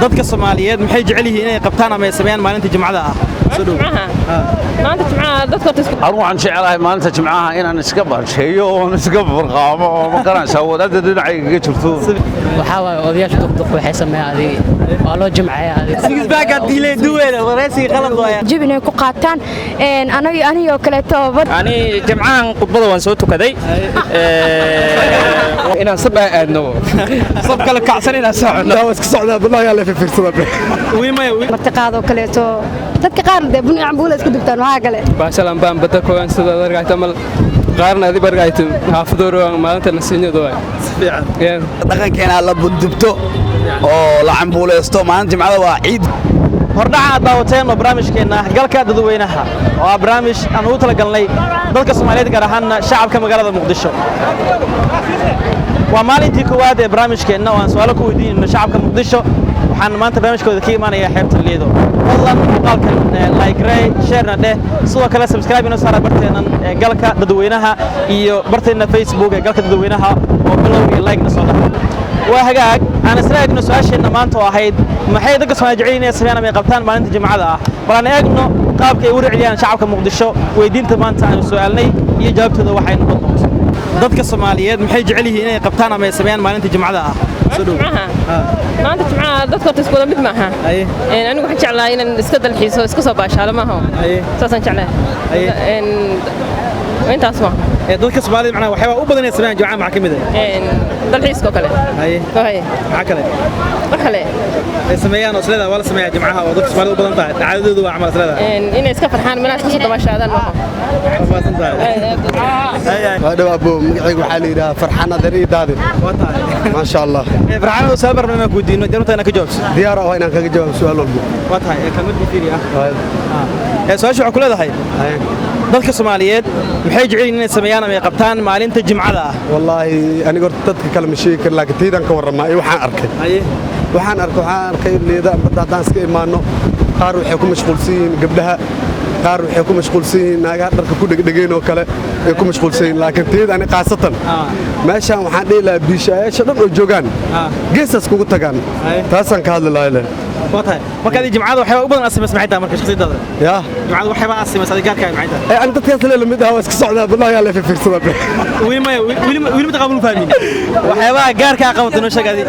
dadka Soomaaliyeed maxay jecel yihiin inay qabtaan ama ay sameeyaan maalinta Jimcada ah maanta Jimcada dadka waxaan jecelahay maalinta Jimcaha inaan iska barsheeyo oo iska farqaamo oo ma garanaysaa wadada dhinacayga jirto waxa waay odayaasha dadku waxay sameeyaan waa loo jimcayaa sigis baaga diilay duweena wareysi qalad waaya jibinay ku qaataan aniga oo kale ani Jimcahan khudbada waan soo tukaday inaan sabaa aadno sab kala kacsan inaan socono iska socdaa billahi alla fiirsada wiimay martiqaado kale dadka qaar bun cambuula isku dubtaan waxa kale baashalan baan bada kooban sida dargaayta mal qaarna adi bargaayto xaafadooro maalinta nasiinado way fiican dhaqankeena la bundubto oo la cambuuleysto maalinta Jimcada waa ciid hordhaca aad daawateen oo barnaamijkeena galka dadweynaha oo barnaamij aan ugu talagalnay dadka Soomaaliyeed gaar ahaan shacabka magaalada Muqdisho waa maalintii koowaad ee barnaamijkeena oo aan su'aalo ku weydiinayno shacabka Muqdisho waxaan maanta barnaamijkooda ka imaanayaa xeebta Liido fadlan muuqaalkan like share dheh sidoo kale subscribe inoo saara barteenan galka dadweynaha iyo barteena Facebook ee galka dadweynaha oo follow iyo like na soo dhaaf waa hagaag aan isla eegno su'aasheena maanta oo ahayd maxay dadka Soomaaliyeed jecel inay sameeyaan ama ay qabtaan maalinta Jimcada ah balan eegno qaabka ay u riciyaan shacabka Muqdisho weydiinta maanta aan su'aalnay iyo jawaabtooda waxay noqon doontaa dadka Soomaaliyeed maxay jecel yihiin inay qabtaan ama ay sameeyaan maalinta Jimcada ah maanta Jimcada dadka isku wada mid maaha anigu waxaan jeclahay inaan iska dalxiiso iska soo baashaalo maaha saasan jeclahay intaas ma dadka Soomaaliyeed macnaha waxay u badan inay sameeyaan Jimcada maxaa kamid ah dalxiiska kale maxaa kale wax kale ay sameeyaan oo sleeda wala sameeyaa Jimcaha oo dadka Soomaaliyeed u badan tahay caadadoodu waa camal sleeda inay iska farxaan meelaha iska soo dabaashaadaan هذا أبو مقعد وحالي ده فرحان ذري دادي ما شاء الله فرحان وسابر ما كودين جربت أنا كجواب ديارة وين أنا كجواب سؤال والله واتها كلمة كثيرة سؤال شو كل هذا هاي dadka Soomaaliyeed maxay jecel inay sameeyaan ama ay qabtaan maalinta Jimcada ah wallahi ani gorta dadka kala masheekir laakiin tiidan ka warramay waxaan arkay leeda badadaan iska imaano qaar waxay ku mashquulsan yihiin gabdhaha qaar waxay ku mashquulsan yihiin naagaha dharka ku dhagdhageen oo kale ay ku mashquulsan yihiin laakiin tiidan qaasatan meeshan waxaan dheelaa biishaayasha dhan oo joogan geesas kugu tagaan taasan ka hadli lahayn واتها ما كان Jimcada waxay u badan asmas maxay tahay marka shaqsidaada Jimcada waxay ba asmas adigaarka maxay tahay aan dadka kale la mid ah iska socdaa billahi alla fiirsada wiilma taqabul fahmin waxyaabaha gaarka qabato noo sheegadi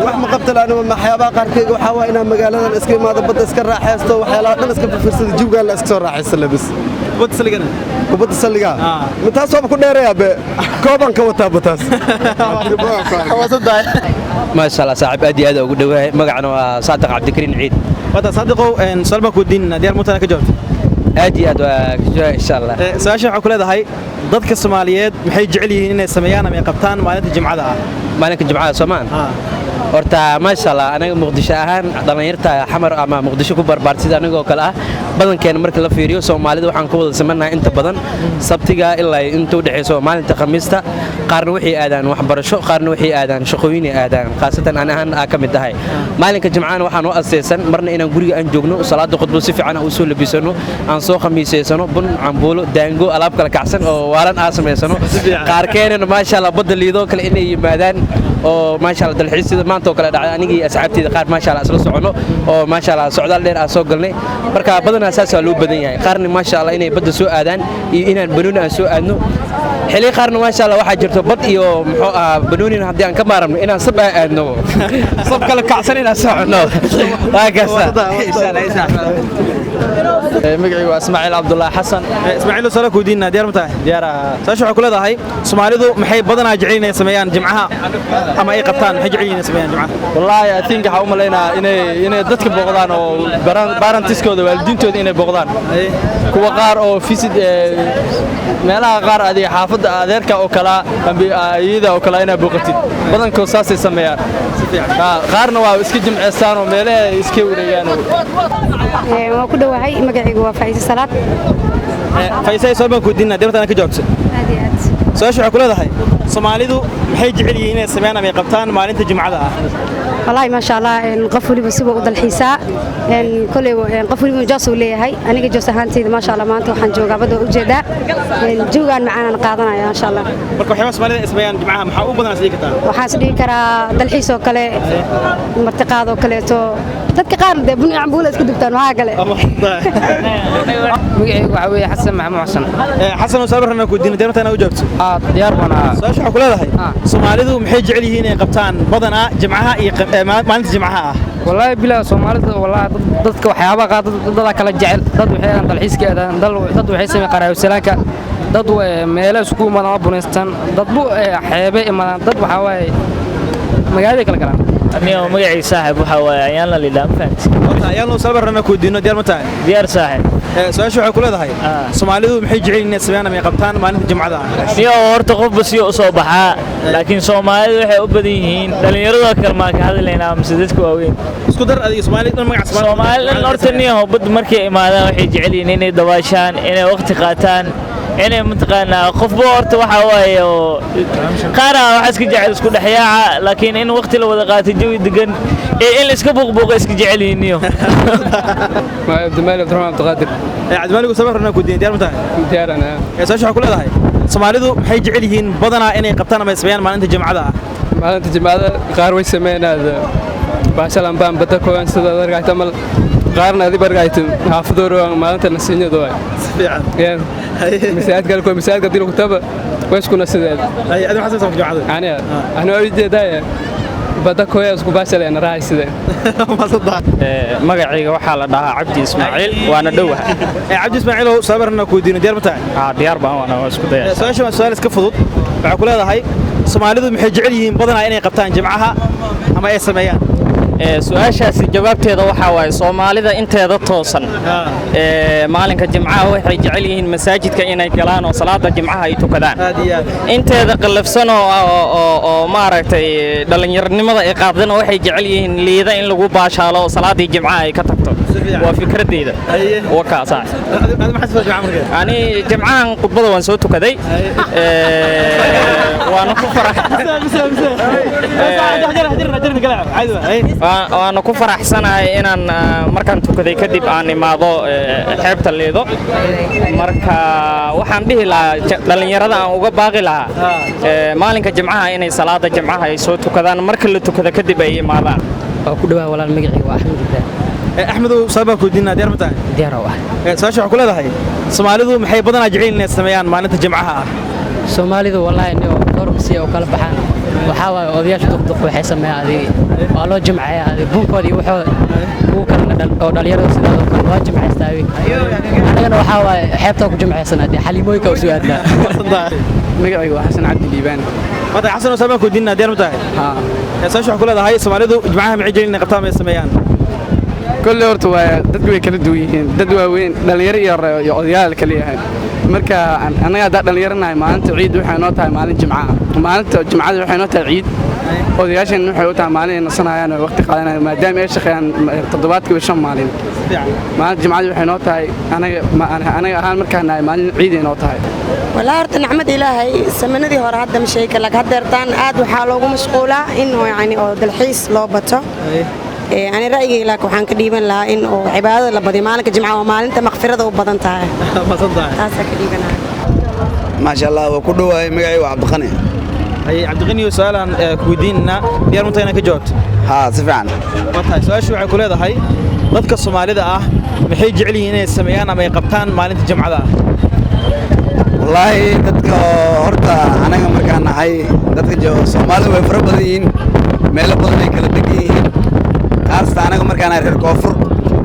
wax ma qabta laana waxyaabaha qaarkeed waxa waa inaan magaaladan iska imaado badda iska raaxaysto waxyaalaha dhan iska fiirsada jibga la iska soo raaxaysto labis kubadda saliga intaas oo ku dheereeyaa be kooban ka wata bataas ما شاء الله صاحب أدي هذا وقول له مقعنا صادق عبد الكريم عيد وهذا صادقه سلمى كودين ديار متنا كجواب أدي هذا إن شاء الله سؤال شو كل هذا هاي ضدك الصوماليات محي جعلي هنا سميانا من قبطان مالك الجمعة مالك الجمعة سمان horta ma sha Allah anaga Muqdisho ahaan dhalinyarta xamar ama Muqdisho ku barbaartida anaga oo kale ah badankeena marka la fiiriyo Soomaalida waxaan ku wada sameynaa inta badan sabtiga ilaa inta u dhaxayso maalinta Khamiista qaarna wixii aadaan waxbarasho qaarna wixii aadaan shaqooyin aadaan qaasatan aan ahaan ka mid tahay maalinka Jimcaana waxaan u aasaysan marna inaan guriga aan joogno salaada khudbo si fiican u soo labisano aan soo khamiiseysano bun cambuulo daango alaab kala kacsan oo waalan aan sameysano qaarkeena ma sha Allah badda Liido kale inay yimaadaan oo ma sha Allah dalxiisada maanta oo kala dhacay anigii asxaabteyda qaar ma sha Allah isla socono oo ma sha Allah socdaal dheer aan soo galnay marka badan asaas loo badan yahay qaarna ma sha Allah inay badda soo aadaan iyo inaan banooni aan soo aadno xilli qaarna ma sha Allah waxa jirto bad iyo muxuu ah banooni haddii aan ka maarno inaan sab aadno sab kala kacsan inaan socono waagasa magacaygu waa Ismaaciil Abdullah Xasan Ismaaciil soo ku diina diyaar matahay diyaar saashu waxa ku leedahay Soomaalidu maxay badanaa jecel inay sameeyaan Jimcaha ama ay qabtaan maxay jecel inay sameeyaan Jimcaha wallahi I think waxa u maleynaa inay dadka booqdaan oo barantiskooda waalidiintooda inay booqdaan kuwa qaar oo visit meelaha qaar adiga xaafadda adeerka oo kala ayida oo kala inay booqatid badankood saasay sameeyaan qaarna waa iska jimceystaan oo meelaha iska wareegaan waa ku dhawahay magacaygu waa Faysa Salaad Faysa soo baan ku diina deertan ka joogto aad soo waxa ku leedahay Soomaalidu maxay jecel yihiin inay sameeyaan ama ay qabtaan maalinta jimcada ah والله ما شاء الله قف ولي بسيبه ودل حساء كل قف ولي مجاس وليه هاي أنا جوز هانتي ما شاء الله ما أنت وحن جوجا بدو وجدا جوجا معنا نقاضنا يا إن شاء الله marka waxay Soomaalida ismayaan jimcaha maxaa u badan sidii ka tahay waxaan sidii kara dal xiiso kale martiqaado kale to dadka qaar buni cambuula isku dubtaan waxa kale magacaygu waxa weeye xasan maxamuud xasan xasan oo sabarna ku diin deertana u joogto diyaar bana soo waxa ku leedahay Soomaalidu maxay jecel yihiin inay qabtaan badana jimcaha iyo maalinta jimcaha ah wallahi bilaa Soomaalida wallahi dadka waxyaabo qaad dad kala jecel dad waxay dalxiiska aadaan dad waxay sameeyaan qaraayo salaanka dad meel isku imaadaan buneystan dad bu xeebe imaadaan dad waxa waaye magaalada kala galaan aniga magacayga saaxib waxa waaye ayaan la lidaan faanti ayaan loo sabarna ku diino diyaar ma tahay diyaar saaxib su'aashu waxa ku leedahay Soomaalidu maxay jecel yihiin inay sameeyaan ama ay qabtaan maalinta jimcada ah iyo horta qof bas iyo soo baxaa laakiin Soomaalidu waxay u badan yihiin dhalinyarada kale ma ka hadlaynaa mise dadku waaweyn isku dar adiga Soomaalidu magac Soomaalidu horta niyo bad markay imaadaan waxay jecel yihiin inay dabaashaan inay waqti qaataan inay mutaqaanaa qofba horta waxa waaye qaar waxa iska jecel isku dhaxyaaca laakiin in waqti la wada qaato jawi degan in la iska buuqbuuqo iska jecel yihiin ما عبدالمالك عبد الرحمن عبد القادر Cabdimaalik sabarna ku diin diyaar ma tahay diyaar ana su'aashu waxa ku leedahay Soomaalidu maxay jecel yihiin badana inay qabtaan ama ay sameeyaan maalinta jimcada ah maalinta jimcada qaar way sameeyaan baashalan baan bada kooban sida dargaayta mal qaarna adii bargaayta xaafadooro maalinta nasiinado way fiican misaad kale ko misaad kadii ku taba way isku nasideen ay adu xasan sabab jimcada ana ay jeedaa bada kooya isku baashaleen raaysideen magacayga waxaa la dhahaa Cabdi Ismaaciil waana dhowaha Cabdi Ismaaciil oo sabarna ku diino diyaar ma tahay diyaar baan waana isku dayaa su'aashu waa su'aal iska fudud waxa ku leedahay Soomaalidu maxay jecel yihiin badana inay qabtaan jimcaha ama ay sameeyaan su'aashaasi jawaabteeda waxa waaye Soomaalida inteeda toosan maalinka jimcaha waxay jecel yihiin masaajidka inay galaan oo salaada jimcaha ay tukadaan inteeda qalafsan oo maaragtay dhalinyarnimada ay qaadana waxay jecel yihiin liida in lagu baashaalo salaadii jimcaha ay ka tagto waa fikradeyda wakaasa ani jimcahan khudbada waan soo tukaday waana ku waana ku faraxsanahay inaan markaan tukaday kadib aan imaado xeebta Liido marka waxaan dhihi lahaa dhalinyarada aan uga baaqi lahaa maalinka jimcaha inay salaada jimcaha ay soo tukadaan marka la tukada kadib ay imaadaan ku dhawaa walaal magacaygu waa Axmed Axmed Ibrahim sabab ku diina diyaar ma tahay diyaar ah su'aashu waxa ku leedahay Soomaalidu maxay badana jecel inay sameeyaan maalinta jimcaha ah Soomaalidu wallahi niyo dormsi oo kala baxaan waxa waaye odayaasha duqduq waxay sameeyaan adiga waa loo jimcayaa adiga bunkoodii wuxuu uu kala oo dhalinyarada sidoo kale waa jimcaystaa anagana waxa waaye xeebta ku jimcaysanaa xaliimooyinka u soo aadnaa magacaygu waa Xasan Cabdi Liibaan mata xasan oo sabab ku diina diyaar ma tahay su'aashu waxa ku leedahay Soomaalidu jimcaha maxay jecel inay qabtaan ama ay sameeyaan كل horta waa dad way kala duwan yihiin dad waaweyn dhalinyaro iyo odayaal kala yahay marka anaga dad dhalinyaranahay maalinta ciid waxay noo tahay maalin jimcaha maalinta jimcada waxay noo tahay ciid odayaashan waxay u tahay maalin nasanayaan oo waqti qaadanayaan maadaama ay shaqeeyaan toddobaadkii 5 maalin maalinta jimcada waxay noo tahay anaga ahaan markaan nahay maalin ciid ay noo tahay والله horta نعمد ilaahay samanadii hore hadda ma sheegi kala hadeertaan aad waxa loogu mashquulaa in yani oo dalxiis loo bato أنا رأيي لك وحن كديبا لا إنه عبادة لبدي مالك جمعة ومالنت مغفرة وبدنتها ما صدق تاسا كديبا ما شاء الله وكله مقعي وعبد الغني أي عبد الغني سؤالا كويديننا ديار منتهينا كجوت ها سفعان وطهي سؤال شو عكول هذا هاي ضدك الصومالي ده محي جعلي هنا السميان أما يقبطان مالنت جمعة ده والله ضدك هرتا أنا مركان هاي ضدك جو الصومالي ويفربدين ميلا بدني كلا دقيقين أصلا أنا مركان reer koonfur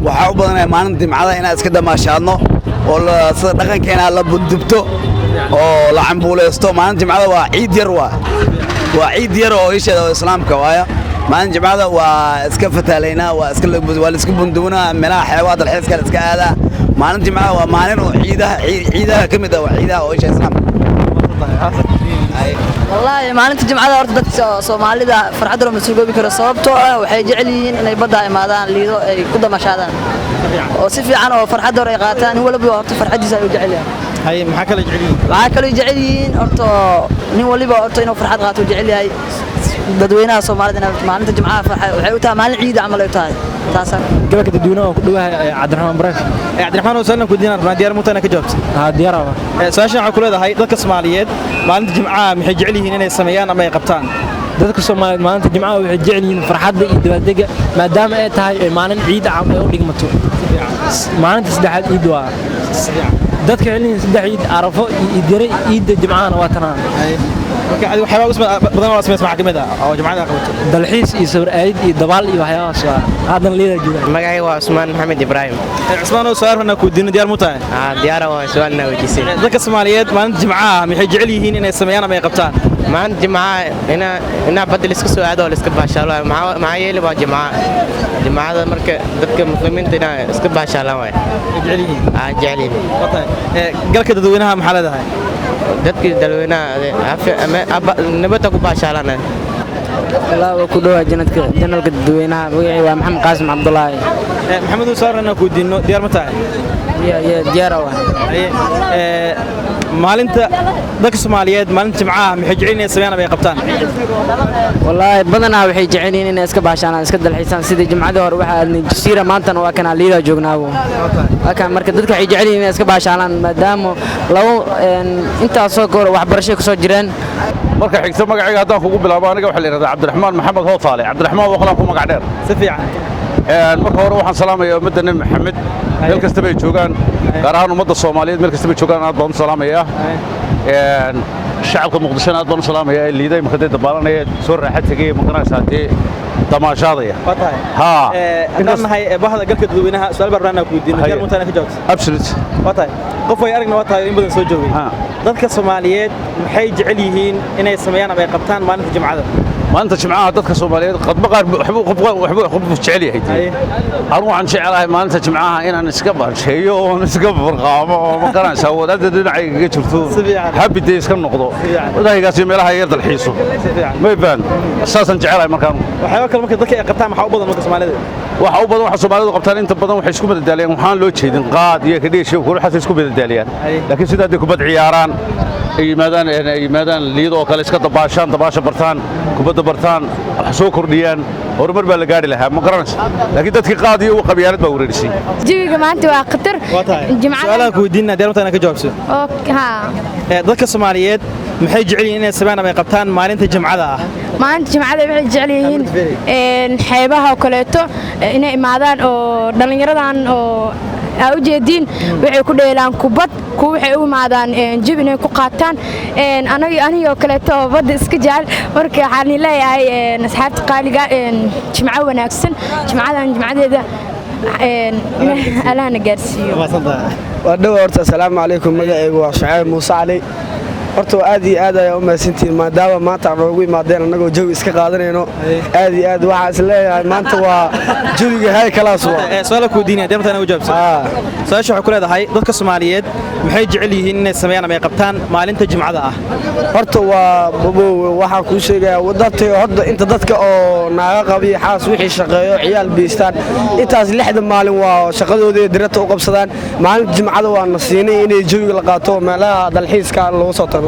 waxa u badanay maalinta jimcada inaan iska damaashaadno oo la sida dhaqankeena la budubto oo la cambuuleysto maalinta jimcada waa ciid yar waa ciid yar oo isheeda islaamka waaya maalinta jimcada waa iska fataleynaa waa iska bunduuna meelaha xeebaha dalxiiska la iska aadaa maalinta jimcada waa maalin oo ciidaha kamid ah waa ciidaha oo isheeda islaamka والله ما أنت جمعة أرد بس صوماليدا فرحت لهم مسؤول بكرة صوبته وحيجعلين إن يبدأ مادان ليدو كده مشاهدان وصفي عنه فرحت ريقاتان هو اللي بيوقف فرحت جزاء يجعلها hay maxaa kala jeceliin waxaa kaloo jecel yihiin horta nin waliba horta inuu farxad qaato jecel yahay dadweynaha Soomaalida maalinta Jimcaha waxay u tahay maalin ciid camal ay u tahay taasaan gabadha dadweynaha ku dhawahay Cabdiraxmaan Barash Cabdiraxmaan oo saalan ku diinar diyaar mutana ka jawaabtay diyaar ah su'aashan waxa ku leedahay dadka Soomaaliyeed maalinta Jimcaha maxay jecel yihiin inay sameeyaan ama ay qabtaan dadka Soomaaliyeed maalinta Jimcaha waxay jecel yihiin farxadda iyo dabaaldega maadaama ay tahay maalin ciid camal ay u dhigmato maalinta saddexaad ciid waa dadka xilligan saddex ciid Arafo iyo diray ciidda Jimcaha waa tanaan marka adiga waxyaabo badan oo sameeyay maxkamad oo Jimcaha qabato dalxiis iyo sawir aad iyo dabaal iyo waxyaabahaas haadan leeyahay jooga magacayga waa Usmaan Maxamed Ibrahim Usmaan oo su'aarna ku diin diyaar mutahay diyaar waa su'aalna wajisay dadka Soomaaliyeed maalinta Jimcaha maxay jecel yihiin inay sameeyaan ama ay qabtaan maalinta Jimcaha ina badal iska soo aado oo iska baashaalo maxaa yeelay waa Jimcaha marka dadka muslimiinta ina iska baashaalaan way jecel yihiin jecel yihiin galka dadweynaha maxaa leedahay dadkii dadweynaha nabadda ku baashaalana الله وكلها جنة dadweynaha magacay waa Maxamed Qaasim Cabdullaahi Maxamed Saarna ku diino diyaar ma tahay diyaar ah maalinta dadka Soomaaliyeed maalinta Jimcaha maxay jecel inay sameeyaan ama ay qabtaan wallahi badanaa waxay jecel yihiin inay iska baashaan iska dalxiisaan sida Jimcada hore waxa aadnay jasiira maantana waa kana liida joognaabo laakiin marka dadka waxay jecel yihiin inay iska baashaan maadaama law inta soo goor waxbarasho ku soo jireen marka xigta magacayga haddaan kugu bilaabo aniga waxa la yiraahdaa Cabdiraxmaan Maxamed Hoofaale Cabdiraxmaan waa ku magac dheer si fiican marka hore waxaan salaamayaa ummadda Nabi Maxamed meel kasta bay joogaan gaar ahaan ummadda Soomaaliyeed meel kasta bay joogaan aad baan salaamayaa shacabka Muqdisho aad baan salaamayaa liiday markay dabaalanaya soo raaxad tagay maqnaasaatee tamaashadaya ha inaan nahay bahda galka dadweynaha su'aal barnaamij ku diino diyaar mutana ka jawaabtay absolute watay qof ay aragna watay in badan soo joogay dadka Soomaaliyeed maxay jecel yihiin inay sameeyaan ama ay qabtaan maalinta Jimcada maalinta Jimcaha dadka Soomaaliyeed qadba qaar waxba jecel yahay anu waxaan jecelahay maalinta Jimcaha inaan iska barsheeyo oo iska farqaamo oo ma garanaysaa wadaadda dhinacayga ka jirto happy day iska noqdo wadaygaas meelaha yar dalxiiso ma baan asaasan jecelahay markaan waxyaabo kale marka dadka ay qabtaan waxa u badan marka Soomaaliyeed waxa u badan waxa Soomaalidu qabtaan inta badan waxay isku madadaaliyaan waxaan loo jeedin qaad iyo ka dheesho kulo xataa isku madadaaliyaan laakiin sida ay kubad ciyaaraan yimaadaan liidoo kale iska dabaasha bartaan kubadda bartaan wax soo kordhiyaan horumar baa la gaari lahaa ma garanaysa laakiin dadkii qaad iyo qabyaalad baa wareerisay jawiga maanta waa khatar Jimcaha su'aalaha ku diinna diyaar mutana ka jawaabso dadka Soomaaliyeed maxay jecel yihiin inay sameeyaan ama ay qabtaan maalinta Jimcada ah maalinta Jimcada waxay jecel yihiin xeebaha kaleeto inay imaadaan oo dhalinyaradan oo u jeedin waxay ku dheelaan kubad ku waxay u imaadaan jib inay ku qaataan aniga kaleeto badda iska jecel marka waxaan leeyahay asxaabta qaaliga Jimco wanaagsan Jimcadan Jimcadeeda alaana gaarsiiyo waa dhaw horta assalaamu calaykum magacaygu waa Shucayb Muuse Cali horta aad iyo aad ay u mahadsantiin maadaama maanta aan ugu imaadeen anagoo jawi iska qaadanayno aad iyo aad waxa is leeyahay maanta waa jawiga hay kalaas waa su'aal ku diinaya deemta ana u jawaabsan su'aasha waxa ku leedahay dadka Soomaaliyeed maxay jecel yihiin inay sameeyaan ama ay qabtaan maalinta Jimcada ah horta waa waxa ku sheegaya wadada horta inta dadka oo naaga qabiy xaas wixii shaqeeyo ciyaal biistaan intaas 6 maalin waa shaqadooda dirata u qabsadaan maalinta Jimcada waa nasiinay inay jawiga la qaato meelaha dalxiiska loo soo tago